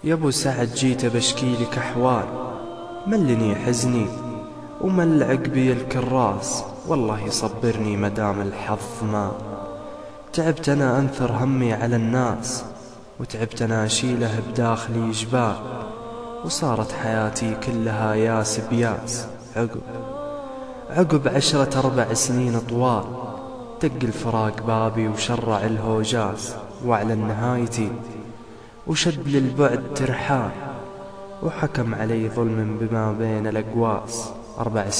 يا ابو سعد جيت بشكيلك احوال، ملني حزني ومل عقبي الكراس، والله يصبرني مدام الحظ ما. تعبت انا انثر همي على الناس، وتعبت انا اشيله بداخلي جبال، وصارت حياتي كلها ياس بياس. عقب 4 طوال، دق الفراق بابي وشرع الهوجاز، واعلن نهايتي وشد للبعد ترحال، وحكم علي ظلم بما بين الأقواس. 4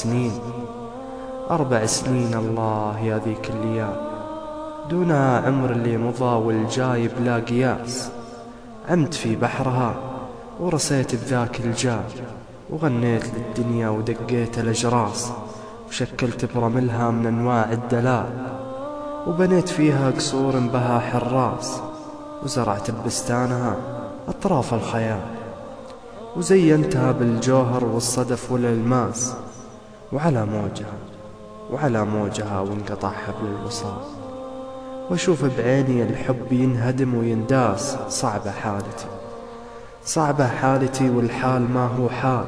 سنين الله يا ذيك الليال، دونها عمر اللي مضى والجاي بلا قياس. عمت في بحرها ورسيت بذاك الجال، وغنيت للدنيا ودقيت الأجراس، وشكلت برملها من أنواع الدلال، وبنيت فيها قصور بها حراس، وزرعت ببستانها أطراف الخيال، وزينتها بالجوهر والصدف والألماس. وعلى موجها وانقطع حبل الوصال، واشوف بعيني الحب ينهدم وينداس. صعبة حالتي والحال ما هو حال،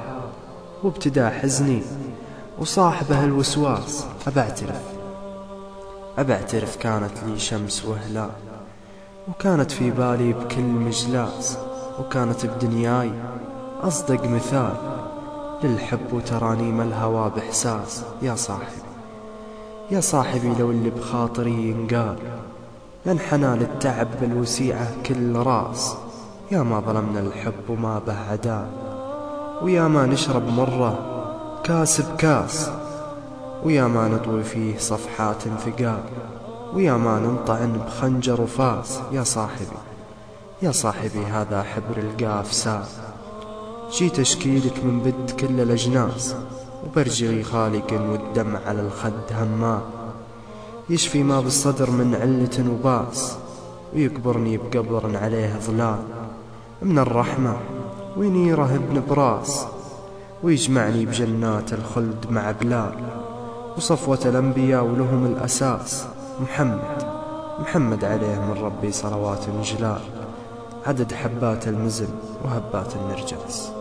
وابتدى حزني وصاحبه الوسواس. أبعترف كانت لي شمس وهلال، وكانت في بالي بكل مجلاس، وكانت بدنياي أصدق مثال للحب وترانيم الهوى بإحساس. يا صاحبي لو اللي بخاطري ينقال، لانحنى للتعب بالوسيعة كل راس. يا ما ظلمنا الحب وما به عدال، ويا ما نشرب مرة كاس بكاس، ويا ما نطوي فيه صفحات انفقال، ويا ما ننطعن بخنجر وفاس. يا صاحبي هذا حبر القاف سال، جيت اشكيلك من بد كل الأجناس، وبرجغي خالق والدمع على الخد همال، يشفي ما بالصدر من علة وباس، ويكبرني بقبر عليه ظلال من الرحمة، وينيره ابن براس، ويجمعني بجنات الخلد مع بلال، وصفوة الأنبياء ولهم الأساس. محمد عليه من ربي صلوات جلال، عدد حبات المزن وهبات النرجس.